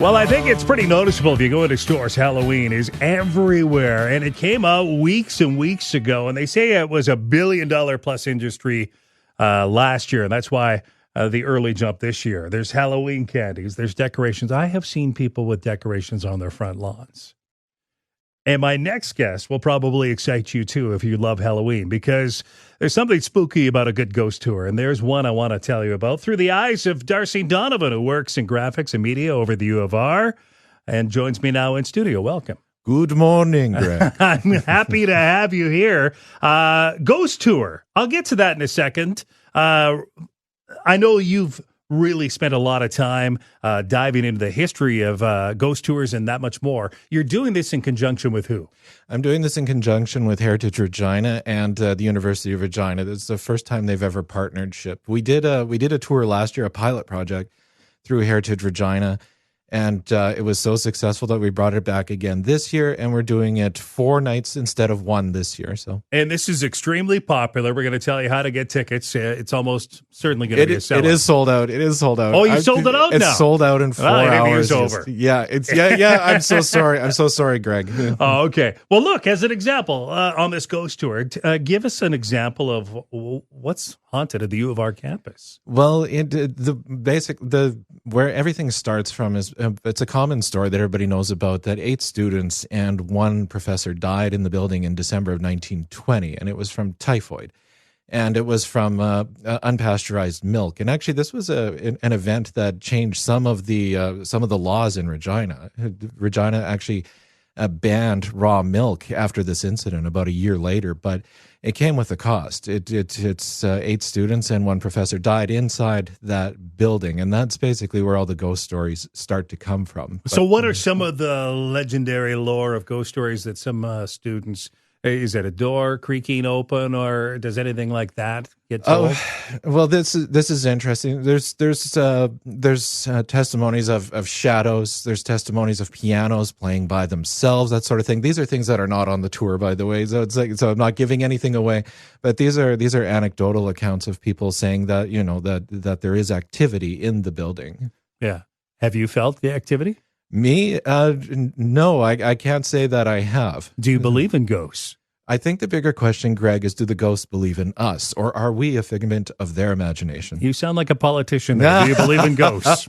Well, I think it's pretty noticeable if you go into stores. Halloween is everywhere, and it came out weeks and weeks ago, and they say it was $1 billion plus industry last year, and that's why the early jump this year. There's Halloween candies, there's decorations. I have seen people with decorations on their front lawns. And my next guest will probably excite you, too, if you love Halloween, because there's something spooky about a good ghost tour. And there's one I want to tell you about through the eyes of Darcy Donovan, who works in graphics and media over at the U of R and joins me now in studio. Welcome. Good morning, Greg. I'm happy to have you here. Ghost tour. I'll get to that in a second. I know you've really spent a lot of time diving into the history of ghost tours and that much more. You're doing this in conjunction with who? I'm doing this in conjunction with Heritage Regina and the University of Regina. This is the first time they've ever partnership. We did a tour last year, a pilot project through Heritage Regina, and it was so successful that we brought it back again this year, and we're doing it 4 nights instead of 1 this year. And this is extremely popular. We're going to tell you how to get tickets. It's almost certainly going to be a sellout. It is sold out. It is sold out. Oh, you sold it out now? It's sold out in 4 hours. It's over. Yeah. I'm so sorry. I'm so sorry, Greg. Oh, okay. Well, look, as an example, on this ghost tour, give us an example of what's haunted at the U of R campus. Well, where everything starts from is it's a common story that everybody knows about, that 8 students and 1 professor died in the building in December of 1920, and it was from typhoid, and it was from unpasteurized milk. And actually, this was an event that changed some of the laws in Regina. Regina actually banned raw milk after this incident about a year later, but it came with a cost. It's 8 students and 1 professor died inside that building, and that's basically where all the ghost stories start to come from. So what are some of the legendary lore of ghost stories that some students... Is it a door creaking open, or does anything like that get told? Well, this is interesting. There's testimonies of shadows. There's testimonies of pianos playing by themselves, that sort of thing. These are things that are not on the tour, by the way. So I'm not giving anything away, but these are anecdotal accounts of people saying that that there is activity in the building. Yeah. Have you felt the activity? Me? No, I can't say that I have. Do you believe in ghosts? I think the bigger question, Greg, is do the ghosts believe in us, or are we a figment of their imagination? You sound like a politician there. Do you believe in ghosts?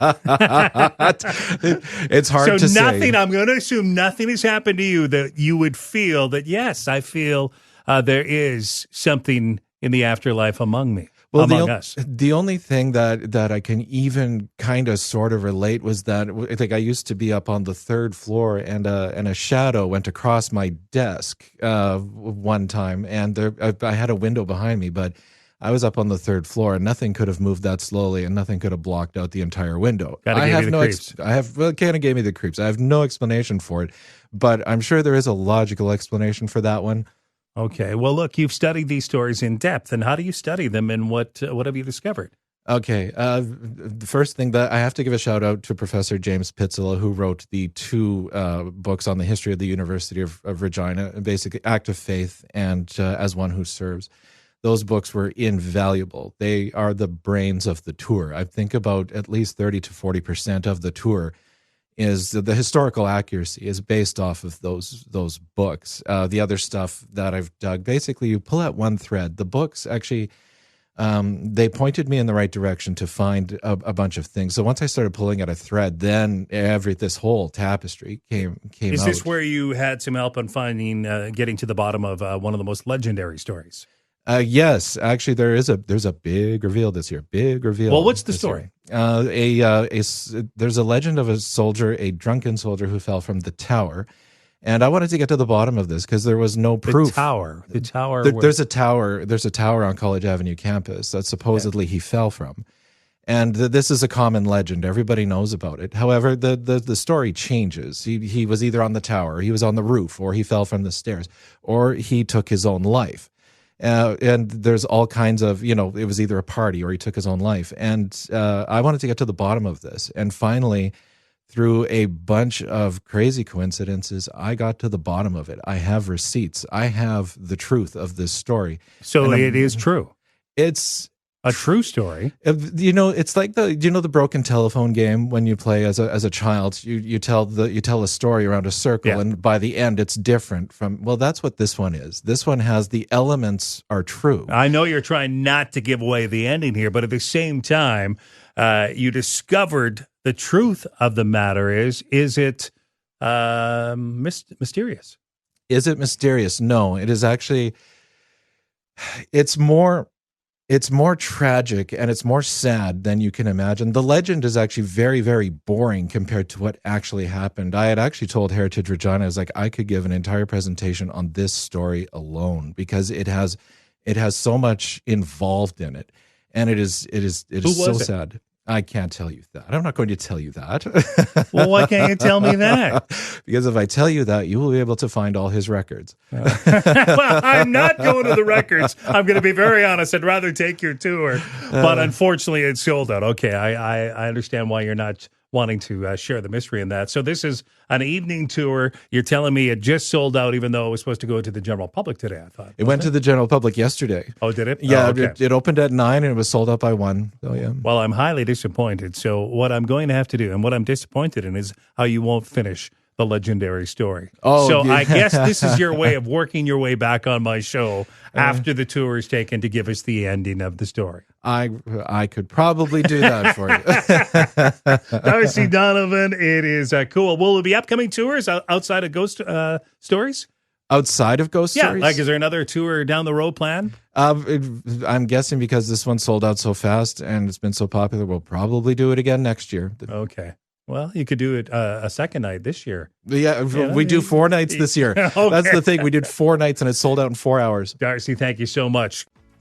It's hard to say. I'm going to assume nothing has happened to you that you would feel that, yes, I feel there is something in the afterlife among me. Well, among us. The only thing that I can even kind of sort of relate was that I think I used to be up on the 3rd floor, and a shadow went across my desk one time, and I had a window behind me, but I was up on the 3rd floor, and nothing could have moved that slowly, and nothing could have blocked out the entire window. Kind of gave me the creeps. I have no explanation for it, but I'm sure there is a logical explanation for that one. Okay. Well, look, you've studied these stories in depth, and how do you study them, and what have you discovered? Okay. The first thing that I have to give a shout out to Professor James Pitzela, who wrote the 2 books on the history of the University of Regina, basically Act of Faith and As One Who Serves. Those books were invaluable. They are the brains of the tour. I think about at least 30 to 40% of the tour is the historical accuracy is based off of those books. The other stuff that I've dug, basically you pull out one thread. The books actually, they pointed me in the right direction to find a bunch of things. So once I started pulling at a thread, then this whole tapestry came Is out. this where you had some help on finding, getting to the bottom of one of the most legendary stories? Yes, actually, there's a big reveal this year. Big reveal. Well, what's the story? There's a legend of a drunken soldier who fell from the tower, and I wanted to get to the bottom of this because there was no proof. The tower. There's a tower. There's a tower on College Avenue campus that supposedly he fell from, and this is a common legend. Everybody knows about it. However, the story changes. He was either on the tower, he was on the roof, or he fell from the stairs, or he took his own life. And there's all kinds of, it was either a party or he took his own life. And I wanted to get to the bottom of this. And finally, through a bunch of crazy coincidences, I got to the bottom of it. I have receipts. I have the truth of this story. So it is true. It's A true story. It's like the broken telephone game when you play as a child. You tell a story around a circle, and by the end it's different from. Well, that's what this one is. This one has the elements are true. I know you're trying not to give away the ending here, but at the same time, you discovered the truth of the matter. Is it mysterious? Is it mysterious? No, it is actually. It's more tragic and it's more sad than you can imagine. The legend is actually very, very boring compared to what actually happened. I had actually told Heritage Regina, I was like, I could give an entire presentation on this story alone because it has so much involved in it, and it is so sad. I can't tell you that. I'm not going to tell you that. Well, why can't you tell me that? Because if I tell you that, you will be able to find all his records. Well, I'm not going to the records. I'm going to be very honest. I'd rather take your tour. But unfortunately, it's sold out. Okay, I understand why you're not wanting to share the mystery in that. So this is an evening tour. You're telling me it just sold out, even though it was supposed to go to the general public today, I thought. It went to the general public yesterday. Oh, did it? Yeah, oh, okay. it opened at 9 and it was sold out by 1. So, yeah. Well, I'm highly disappointed. So what I'm going to have to do, and what I'm disappointed in, is how you won't finish the legendary story. Oh, so yeah. I guess this is your way of working your way back on my show after the tour is taken to give us the ending of the story. I could probably do that for you. Darcy Donovan, it is cool. Will there be upcoming tours outside of Ghost Stories? Outside of Ghost Stories? Yeah, like is there another tour down the road planned? I'm guessing because this one sold out so fast and it's been so popular, we'll probably do it again next year. Okay. Well, you could do it a second night this year. Yeah, we do 4 nights this year. Okay. That's the thing. We did 4 nights and it sold out in 4 hours. Darcy, thank you so much.